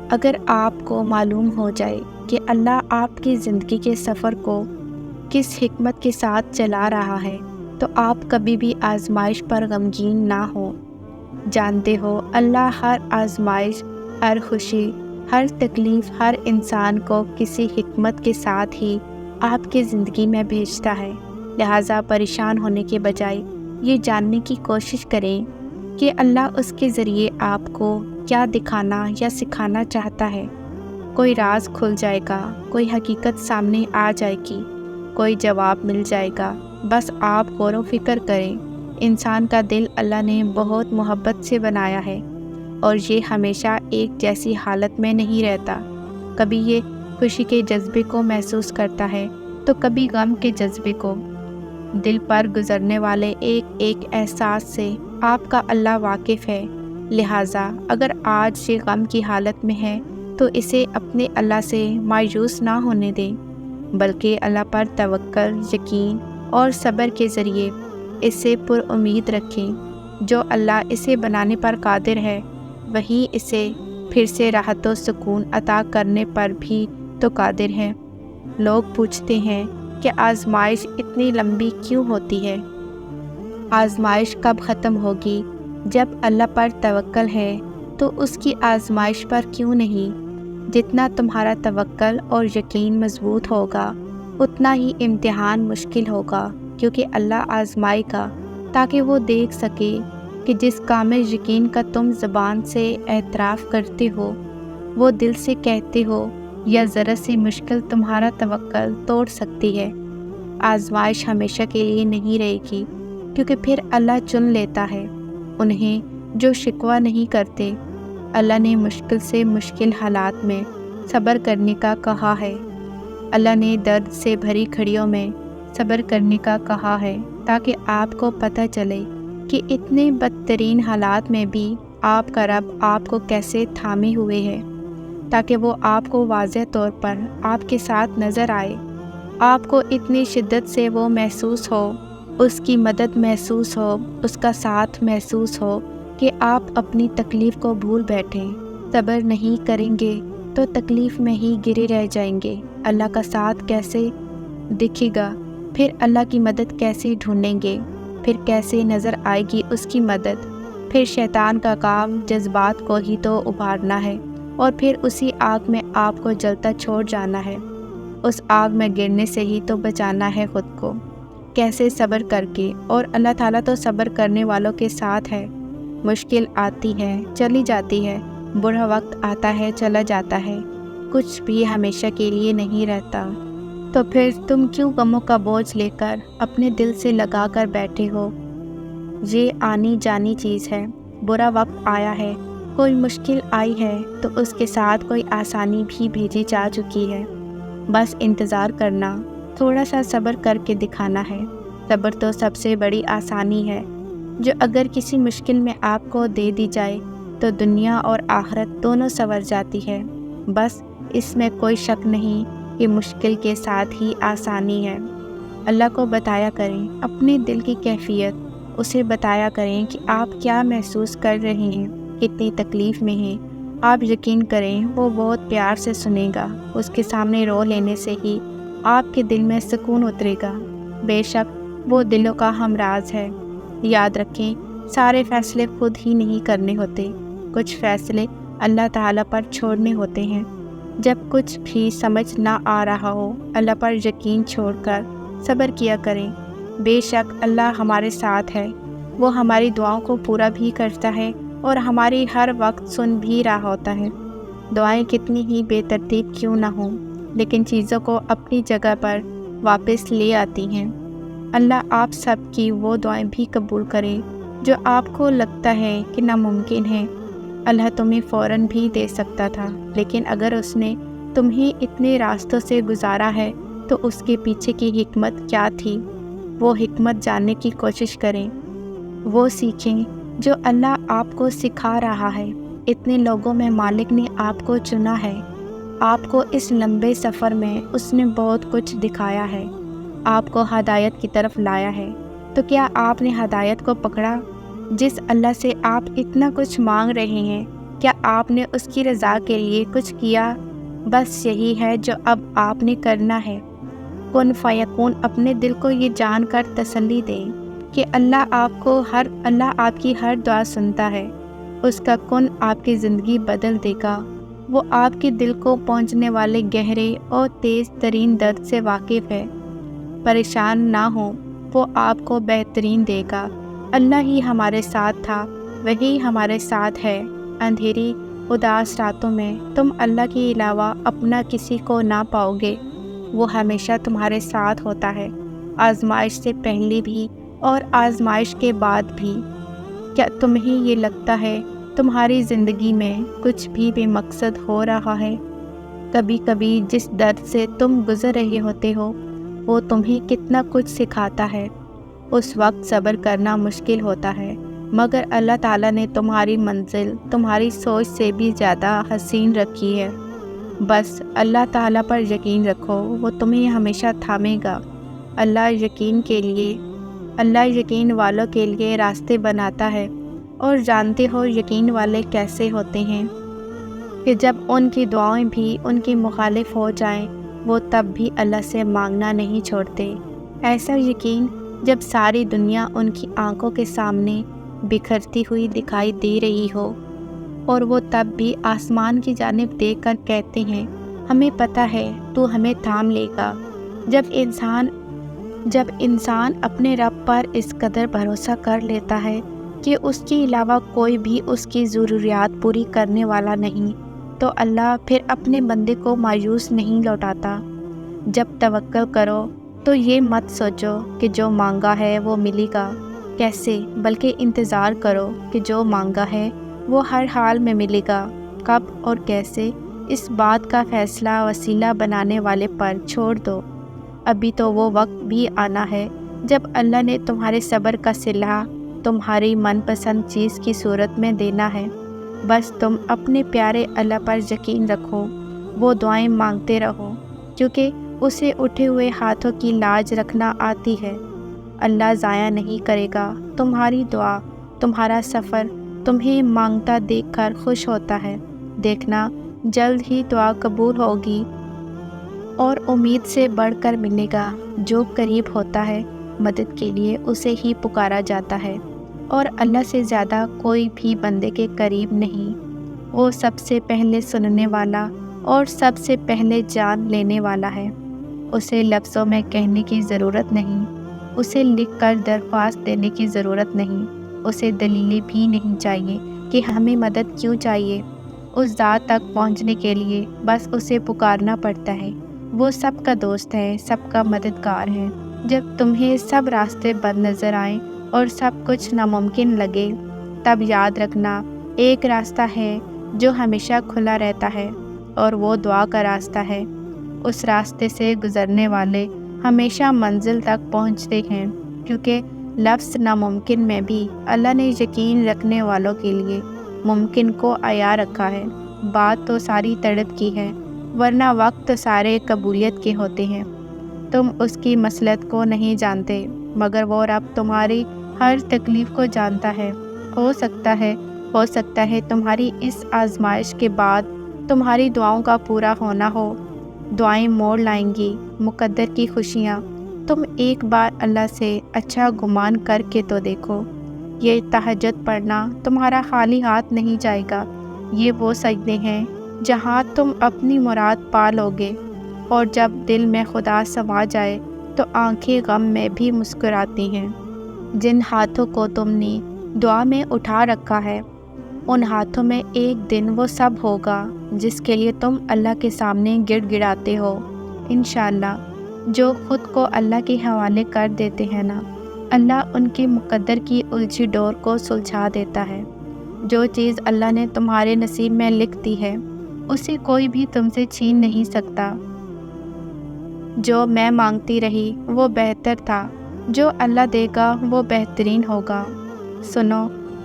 اگر آپ کو معلوم ہو جائے کہ اللہ آپ کی زندگی کے سفر کو کس حکمت کے ساتھ چلا رہا ہے تو آپ کبھی بھی آزمائش پر غمگین نہ ہو۔ جانتے ہو اللہ ہر آزمائش، ہر خوشی، ہر تکلیف، ہر انسان کو کسی حکمت کے ساتھ ہی آپ کی زندگی میں بھیجتا ہے۔ لہٰذا پریشان ہونے کے بجائے یہ جاننے کی کوشش کریں کہ اللہ اس کے ذریعے آپ کو کیا دکھانا یا سکھانا چاہتا ہے۔ کوئی راز کھل جائے گا، کوئی حقیقت سامنے آ جائے گی، کوئی جواب مل جائے گا۔ بس آپ غور و فکر کریں۔ انسان کا دل اللہ نے بہت محبت سے بنایا ہے اور یہ ہمیشہ ایک جیسی حالت میں نہیں رہتا۔ کبھی یہ خوشی کے جذبے کو محسوس کرتا ہے تو کبھی غم کے جذبے کو۔ دل پر گزرنے والے ایک ایک احساس سے آپ کا اللہ واقف ہے۔ لہٰذا اگر آج یہ غم کی حالت میں ہے تو اسے اپنے اللہ سے مایوس نہ ہونے دیں، بلکہ اللہ پر توکل، یقین اور صبر کے ذریعے اسے پر امید رکھیں۔ جو اللہ اسے بنانے پر قادر ہے وہی اسے پھر سے راحت و سکون عطا کرنے پر بھی تو قادر ہے۔ لوگ پوچھتے ہیں کہ آزمائش اتنی لمبی کیوں ہوتی ہے؟ آزمائش کب ختم ہوگی؟ جب اللہ پر توکل ہے تو اس کی آزمائش پر کیوں نہیں؟ جتنا تمہارا توکل اور یقین مضبوط ہوگا اتنا ہی امتحان مشکل ہوگا، کیونکہ اللہ آزمائے گا تاکہ وہ دیکھ سکے کہ جس کامل یقین کا تم زبان سے اعتراف کرتے ہو، وہ دل سے کہتے ہو، یا ذرا سی مشکل تمہارا توکل توڑ سکتی ہے۔ آزمائش ہمیشہ کے لیے نہیں رہے گی، کیونکہ پھر اللہ چن لیتا ہے انہیں جو شکوہ نہیں کرتے۔ اللہ نے مشکل سے مشکل حالات میں صبر کرنے کا کہا ہے۔ اللہ نے درد سے بھری گھڑیوں میں صبر کرنے کا کہا ہے، تاکہ آپ کو پتہ چلے کہ اتنے بدترین حالات میں بھی آپ کا رب آپ کو کیسے تھامے ہوئے ہے، تاکہ وہ آپ کو واضح طور پر آپ کے ساتھ نظر آئے۔ آپ کو اتنی شدت سے وہ محسوس ہو، اس کی مدد محسوس ہو، اس کا ساتھ محسوس ہو کہ آپ اپنی تکلیف کو بھول بیٹھیں۔ صبر نہیں کریں گے تو تکلیف میں ہی گرے رہ جائیں گے۔ اللہ کا ساتھ کیسے دکھے گا؟ پھر اللہ کی مدد کیسے ڈھونڈیں گے؟ پھر کیسے نظر آئے گی اس کی مدد؟ پھر شیطان کا کام جذبات کو ہی تو ابھارنا ہے اور پھر اسی آگ میں آپ کو جلتا چھوڑ جانا ہے۔ اس آگ میں گرنے سے ہی تو بچانا ہے خود کو۔ کیسے صبر کر کے؟ اور اللہ تعالیٰ تو صبر کرنے والوں کے ساتھ ہے۔ مشکل آتی ہے، چلی جاتی ہے، برا وقت آتا ہے، چلا جاتا ہے، کچھ بھی ہمیشہ کے لیے نہیں رہتا۔ تو پھر تم کیوں غموں کا بوجھ لے کر اپنے دل سے لگا کر بیٹھے ہو؟ یہ آنی جانی چیز ہے۔ برا وقت آیا ہے، کوئی مشکل آئی ہے تو اس کے ساتھ کوئی آسانی بھی بھیجی جا چکی ہے۔ بس انتظار کرنا، تھوڑا سا صبر کر کے دکھانا ہے۔ صبر تو سب سے بڑی آسانی ہے، جو اگر کسی مشکل میں آپ کو دے دی جائے تو دنیا اور آخرت دونوں سنور جاتی ہے۔ بس اس میں کوئی شک نہیں کہ مشکل کے ساتھ ہی آسانی ہے۔ اللہ کو بتایا کریں اپنے دل کی کیفیت، اسے بتایا کریں کہ آپ کیا محسوس کر رہے ہیں، کتنی تکلیف میں ہیں۔ آپ یقین کریں وہ بہت پیار سے سنے گا۔ اس کے سامنے رو لینے سے ہی آپ کے دل میں سکون اترے گا۔ بے شک وہ دلوں کا ہمراز ہے۔ یاد رکھیں سارے فیصلے خود ہی نہیں کرنے ہوتے، کچھ فیصلے اللہ تعالیٰ پر چھوڑنے ہوتے ہیں۔ جب کچھ بھی سمجھ نہ آ رہا ہو اللہ پر یقین چھوڑ کر صبر کیا کریں۔ بے شک اللہ ہمارے ساتھ ہے، وہ ہماری دعاؤں کو پورا بھی کرتا ہے اور ہماری ہر وقت سن بھی رہا ہوتا ہے۔ دعائیں کتنی ہی بے ترتیب کیوں نہ ہوں، لیکن چیزوں کو اپنی جگہ پر واپس لے آتی ہیں۔ اللہ آپ سب کی وہ دعائیں بھی قبول کرے جو آپ کو لگتا ہے کہ ناممکن ہے۔ اللہ تمہیں فوراً بھی دے سکتا تھا، لیکن اگر اس نے تمہیں اتنے راستوں سے گزارا ہے تو اس کے پیچھے کی حکمت کیا تھی؟ وہ حکمت جاننے کی کوشش کریں، وہ سیکھیں جو اللہ آپ کو سکھا رہا ہے۔ اتنے لوگوں میں مالک نے آپ کو چنا ہے، آپ کو اس لمبے سفر میں اس نے بہت کچھ دکھایا ہے، آپ کو ہدایت کی طرف لایا ہے، تو کیا آپ نے ہدایت کو پکڑا؟ جس اللہ سے آپ اتنا کچھ مانگ رہے ہیں، کیا آپ نے اس کی رضا کے لیے کچھ کیا؟ بس یہی ہے جو اب آپ نے کرنا ہے۔ کن فیکون اپنے دل کو یہ جان کر تسلی دیں کہ اللہ آپ کی ہر دعا سنتا ہے۔ اس کا کن آپ کی زندگی بدل دے گا۔ وہ آپ کے دل کو پہنچنے والے گہرے اور تیز ترین درد سے واقف ہے۔ پریشان نہ ہوں، وہ آپ کو بہترین دے گا۔ اللہ ہی ہمارے ساتھ تھا، وہی ہمارے ساتھ ہے۔ اندھیری اداس راتوں میں تم اللہ کے علاوہ اپنا کسی کو نہ پاؤ گے۔ وہ ہمیشہ تمہارے ساتھ ہوتا ہے، آزمائش سے پہلے بھی اور آزمائش کے بعد بھی۔ کیا تمہیں یہ لگتا ہے تمہاری زندگی میں کچھ بھی بے مقصد ہو رہا ہے؟ کبھی کبھی جس درد سے تم گزر رہے ہوتے ہو وہ تمہیں کتنا کچھ سکھاتا ہے۔ اس وقت صبر کرنا مشکل ہوتا ہے، مگر اللہ تعالیٰ نے تمہاری منزل تمہاری سوچ سے بھی زیادہ حسین رکھی ہے۔ بس اللہ تعالیٰ پر یقین رکھو، وہ تمہیں ہمیشہ تھامے گا۔ اللہ یقین والوں کے لیے راستے بناتا ہے، اور جانتے ہو یقین والے کیسے ہوتے ہیں کہ جب ان کی دعائیں بھی ان کی مخالف ہو جائیں وہ تب بھی اللہ سے مانگنا نہیں چھوڑتے۔ ایسا یقین جب ساری دنیا ان کی آنکھوں کے سامنے بکھرتی ہوئی دکھائی دے رہی ہو، اور وہ تب بھی آسمان کی جانب دیکھ کر کہتے ہیں ہمیں پتہ ہے تو ہمیں تھام لے گا۔ جب انسان اپنے رب پر اس قدر بھروسہ کر لیتا ہے کہ اس کے علاوہ کوئی بھی اس کی ضروریات پوری کرنے والا نہیں، تو اللہ پھر اپنے بندے کو مایوس نہیں لوٹاتا۔ جب توکل کرو تو یہ مت سوچو کہ جو مانگا ہے وہ ملے گا کیسے، بلکہ انتظار کرو کہ جو مانگا ہے وہ ہر حال میں ملے گا۔ کب اور کیسے، اس بات کا فیصلہ وسیلہ بنانے والے پر چھوڑ دو۔ ابھی تو وہ وقت بھی آنا ہے جب اللہ نے تمہارے صبر کا صلہ تمہاری من پسند چیز کی صورت میں دینا ہے۔ بس تم اپنے پیارے اللہ پر یقین رکھو، وہ دعائیں مانگتے رہو، کیونکہ اسے اٹھے ہوئے ہاتھوں کی لاج رکھنا آتی ہے۔ اللہ ضائع نہیں کرے گا تمہاری دعا۔ تمہارا سفر تمہیں مانگتا دیکھ کر خوش ہوتا ہے۔ دیکھنا جلد ہی دعا قبول ہوگی اور امید سے بڑھ کر ملے گا۔ جو قریب ہوتا ہے مدد کے لیے اسے ہی پکارا جاتا ہے، اور اللہ سے زیادہ کوئی بھی بندے کے قریب نہیں۔ وہ سب سے پہلے سننے والا اور سب سے پہلے جان لینے والا ہے۔ اسے لفظوں میں کہنے کی ضرورت نہیں، اسے لکھ کر درخواست دینے کی ضرورت نہیں، اسے دلیلیں بھی نہیں چاہیے کہ ہمیں مدد کیوں چاہیے۔ اس ذات تک پہنچنے کے لیے بس اسے پکارنا پڑتا ہے۔ وہ سب کا دوست ہے، سب کا مددگار ہے۔ جب تمہیں سب راستے بند نظر آئیں اور سب کچھ ناممکن لگے، تب یاد رکھنا ایک راستہ ہے جو ہمیشہ کھلا رہتا ہے، اور وہ دعا کا راستہ ہے۔ اس راستے سے گزرنے والے ہمیشہ منزل تک پہنچتے ہیں، کیونکہ لفظ ناممکن میں بھی اللہ نے یقین رکھنے والوں کے لیے ممکن کو عیاں رکھا ہے۔ بات تو ساری طلب کی ہے، ورنہ وقت تو سارے قبولیت کے ہوتے ہیں۔ تم اس کی مصلحت کو نہیں جانتے، مگر وہ رب تمہاری ہر تکلیف کو جانتا ہے۔ ہو سکتا ہے تمہاری اس آزمائش کے بعد تمہاری دعاؤں کا پورا ہونا ہو۔ دعائیں موڑ لائیں گی مقدر کی خوشیاں۔ تم ایک بار اللہ سے اچھا گمان کر کے تو دیکھو۔ یہ تہجد پڑھنا تمہارا خالی ہاتھ نہیں جائے گا۔ یہ وہ سجدے ہیں جہاں تم اپنی مراد پا لوگے، اور جب دل میں خدا سما جائے تو آنکھیں غم میں بھی مسکراتی ہیں۔ جن ہاتھوں کو تم نے دعا میں اٹھا رکھا ہے، ان ہاتھوں میں ایک دن وہ سب ہوگا جس کے لیے تم اللہ کے سامنے گڑ گڑاتے ہو۔ انشاءاللہ جو خود کو اللہ کے حوالے کر دیتے ہیں نا، اللہ ان کے مقدر کی الجھی ڈور کو سلجھا دیتا ہے۔ جو چیز اللہ نے تمہارے نصیب میں لکھ دی ہے اسے کوئی بھی تم سے چھین نہیں سکتا۔ جو میں مانگتی رہی وہ بہتر تھا، جو اللہ دے گا وہ بہترین ہوگا۔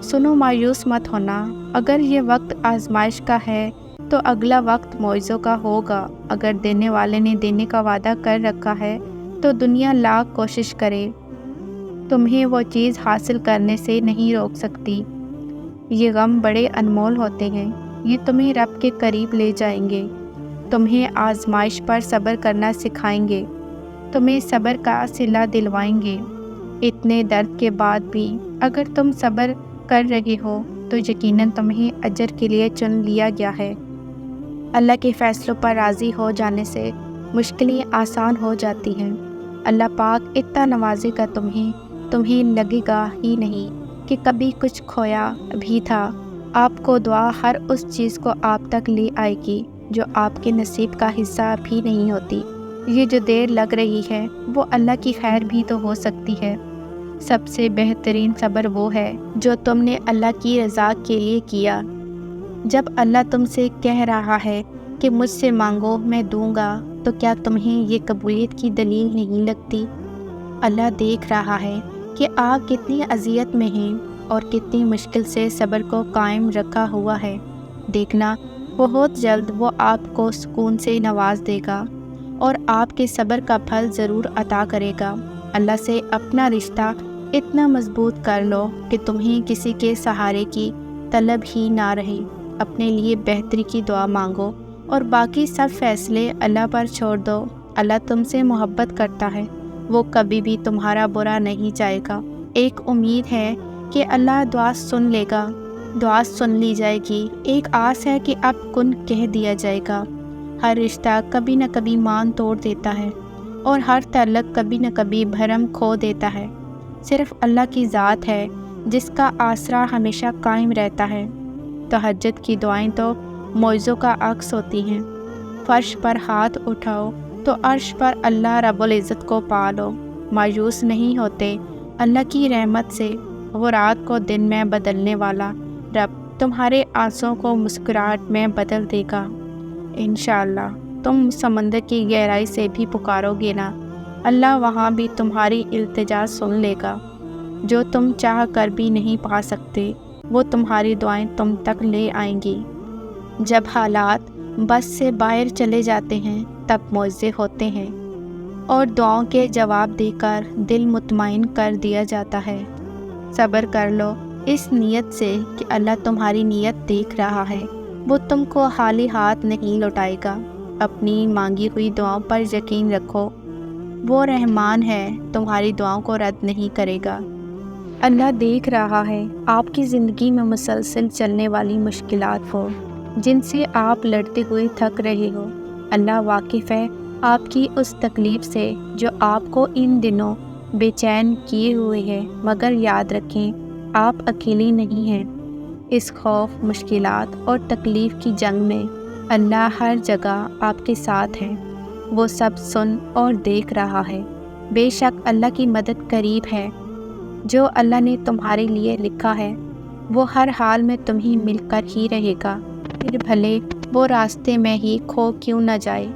سنو مایوس مت ہونا۔ اگر یہ وقت آزمائش کا ہے تو اگلا وقت معجزوں کا ہوگا۔ اگر دینے والے نے دینے کا وعدہ کر رکھا ہے تو دنیا لاکھ کوشش کرے تمہیں وہ چیز حاصل کرنے سے نہیں روک سکتی۔ یہ غم بڑے انمول ہوتے ہیں، یہ تمہیں رب کے قریب لے جائیں گے، تمہیں آزمائش پر صبر کرنا سکھائیں گے، تمہیں صبر کا صلہ دلوائیں گے۔ اتنے درد کے بعد بھی اگر تم صبر کر رہے ہو تو یقیناً تمہیں اجر کے لیے چن لیا گیا ہے۔ اللہ کے فیصلوں پر راضی ہو جانے سے مشکلیں آسان ہو جاتی ہیں۔ اللہ پاک اتنا نوازے گا تمہیں لگے گا ہی نہیں کہ کبھی کچھ کھویا بھی تھا۔ آپ کو دعا ہر اس چیز کو آپ تک لے آئے گی جو آپ کے نصیب کا حصہ بھی نہیں ہوتی۔ یہ جو دیر لگ رہی ہے وہ اللہ کی خیر بھی تو ہو سکتی ہے۔ سب سے بہترین صبر وہ ہے جو تم نے اللہ کی رضا کے لیے کیا۔ جب اللہ تم سے کہہ رہا ہے کہ مجھ سے مانگو میں دوں گا، تو کیا تمہیں یہ قبولیت کی دلیل نہیں لگتی؟ اللہ دیکھ رہا ہے کہ آپ کتنی اذیت میں ہیں اور کتنی مشکل سے صبر کو قائم رکھا ہوا ہے۔ دیکھنا بہت جلد وہ آپ کو سکون سے نواز دے گا اور آپ کے صبر کا پھل ضرور عطا کرے گا۔ اللہ سے اپنا رشتہ اتنا مضبوط کر لو کہ تمہیں کسی کے سہارے کی طلب ہی نہ رہے۔ اپنے لیے بہتری کی دعا مانگو اور باقی سب فیصلے اللہ پر چھوڑ دو۔ اللہ تم سے محبت کرتا ہے، وہ کبھی بھی تمہارا برا نہیں چاہے گا۔ ایک امید ہے کہ اللہ دعا سن لے گا، دعا سن لی جائے گی۔ ایک آس ہے کہ اب کن کہہ دیا جائے گا۔ ہر رشتہ کبھی نہ کبھی مان توڑ دیتا ہے اور ہر تعلق کبھی نہ کبھی بھرم کھو دیتا ہے۔ صرف اللہ کی ذات ہے جس کا آسرا ہمیشہ قائم رہتا ہے۔ تہجد کی دعائیں تو معجزوں کا عکس ہوتی ہیں۔ فرش پر ہاتھ اٹھاؤ تو عرش پر اللہ رب العزت کو پا لو۔ مایوس نہیں ہوتے اللہ کی رحمت سے، وہ رات کو دن میں بدلنے والا رب تمہارے آنسوؤں کو مسکراہٹ میں بدل دے گا۔ انشاءاللہ تم سمندر کی گہرائی سے بھی پکارو گے نا، اللہ وہاں بھی تمہاری التجا سن لے گا۔ جو تم چاہ کر بھی نہیں پا سکتے وہ تمہاری دعائیں تم تک لے آئیں گی۔ جب حالات بس سے باہر چلے جاتے ہیں تب معجزے ہوتے ہیں اور دعاؤں کے جواب دے کر دل مطمئن کر دیا جاتا ہے۔ صبر کر لو اس نیت سے کہ اللہ تمہاری نیت دیکھ رہا ہے، وہ تم کو خالی ہاتھ نہیں لوٹائے گا۔ اپنی مانگی ہوئی دعاؤں پر یقین رکھو، وہ رحمان ہے، تمہاری دعاؤں کو رد نہیں کرے گا۔ اللہ دیکھ رہا ہے آپ کی زندگی میں مسلسل چلنے والی مشکلات ہو جن سے آپ لڑتے ہوئے تھک رہے ہو۔ اللہ واقف ہے آپ کی اس تکلیف سے جو آپ کو ان دنوں بے چین کیے ہوئے ہے، مگر یاد رکھیں آپ اکیلی نہیں ہیں۔ اس خوف، مشکلات اور تکلیف کی جنگ میں اللہ ہر جگہ آپ کے ساتھ ہے، وہ سب سن اور دیکھ رہا ہے۔ بے شک اللہ کی مدد قریب ہے۔ جو اللہ نے تمہارے لیے لکھا ہے وہ ہر حال میں تمہیں مل کر ہی رہے گا، پھر بھلے وہ راستے میں ہی کھو کیوں نہ جائے،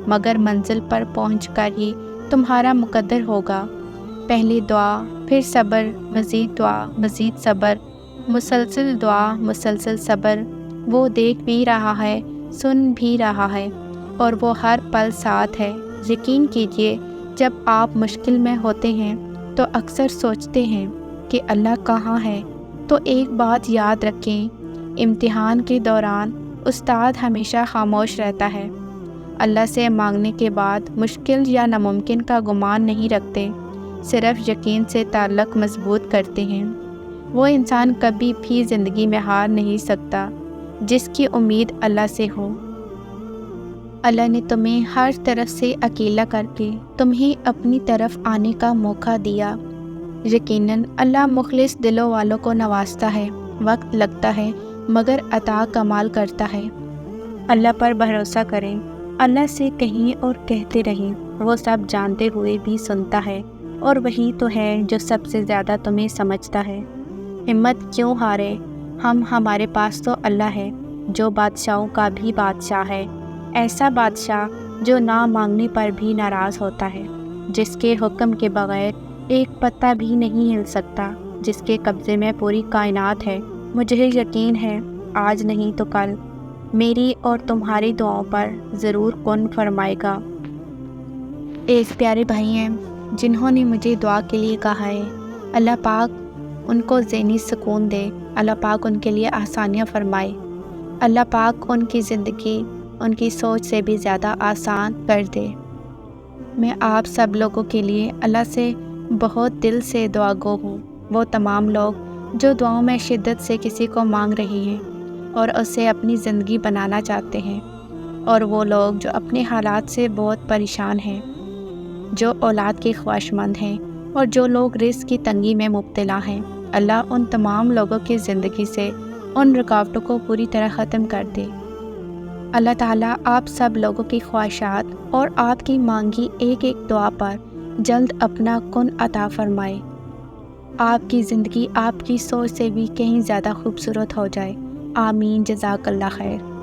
مگر منزل پر پہنچ کر ہی تمہارا مقدر ہوگا۔ پہلے دعا، پھر صبر، مزید دعا، مزید صبر، مسلسل دعا، مسلسل صبر۔ وہ دیکھ بھی رہا ہے، سن بھی رہا ہے اور وہ ہر پل ساتھ ہے۔ یقین کیجئے جب آپ مشکل میں ہوتے ہیں تو اکثر سوچتے ہیں کہ اللہ کہاں ہے، تو ایک بات یاد رکھیں، امتحان کے دوران استاد ہمیشہ خاموش رہتا ہے۔ اللہ سے مانگنے کے بعد مشکل یا ناممکن کا گمان نہیں رکھتے، صرف یقین سے تعلق مضبوط کرتے ہیں۔ وہ انسان کبھی بھی زندگی میں ہار نہیں سکتا جس کی امید اللہ سے ہو۔ اللہ نے تمہیں ہر طرف سے اکیلا کر کے تمہیں اپنی طرف آنے کا موقع دیا۔ یقیناً اللہ مخلص دلوں والوں کو نوازتا ہے، وقت لگتا ہے مگر عطا کمال کرتا ہے۔ اللہ پر بھروسہ کریں، اللہ سے کہیں اور کہتے رہیں، وہ سب جانتے ہوئے بھی سنتا ہے اور وہی تو ہے جو سب سے زیادہ تمہیں سمجھتا ہے۔ ہمت کیوں ہارے، ہمارے پاس تو اللہ ہے جو بادشاہوں کا بھی بادشاہ ہے، ایسا بادشاہ جو نہ مانگنے پر بھی ناراض ہوتا ہے، جس کے حکم کے بغیر ایک پتا بھی نہیں ہل سکتا، جس کے قبضے میں پوری کائنات ہے۔ مجھے یقین ہے آج نہیں تو کل میری اور تمہاری دعاؤں پر ضرور کن فرمائے گا۔ ایک پیارے بھائی ہیں جنہوں نے مجھے دعا کے لیے کہا ہے اللہ پاک ان کو ذہنی سکون دے، اللہ پاک ان کے لیے آسانیاں فرمائے، اللہ پاک ان کی زندگی ان کی سوچ سے بھی زیادہ آسان کر دے۔ میں آپ سب لوگوں کے لیے اللہ سے بہت دل سے دعا گو ہوں، وہ تمام لوگ جو دعاؤں میں شدت سے کسی کو مانگ رہی ہیں اور اسے اپنی زندگی بنانا چاہتے ہیں، اور وہ لوگ جو اپنے حالات سے بہت پریشان ہیں، جو اولاد کے خواہشمند ہیں اور جو لوگ رزق کی تنگی میں مبتلا ہیں۔ اللہ ان تمام لوگوں کی زندگی سے ان رکاوٹوں کو پوری طرح ختم کر دے۔ اللہ تعالیٰ آپ سب لوگوں کی خواہشات اور آپ کی مانگی ایک ایک دعا پر جلد اپنا کن عطا فرمائے۔ آپ کی زندگی آپ کی سوچ سے بھی کہیں زیادہ خوبصورت ہو جائے۔ آمین، جزاک اللہ خیر۔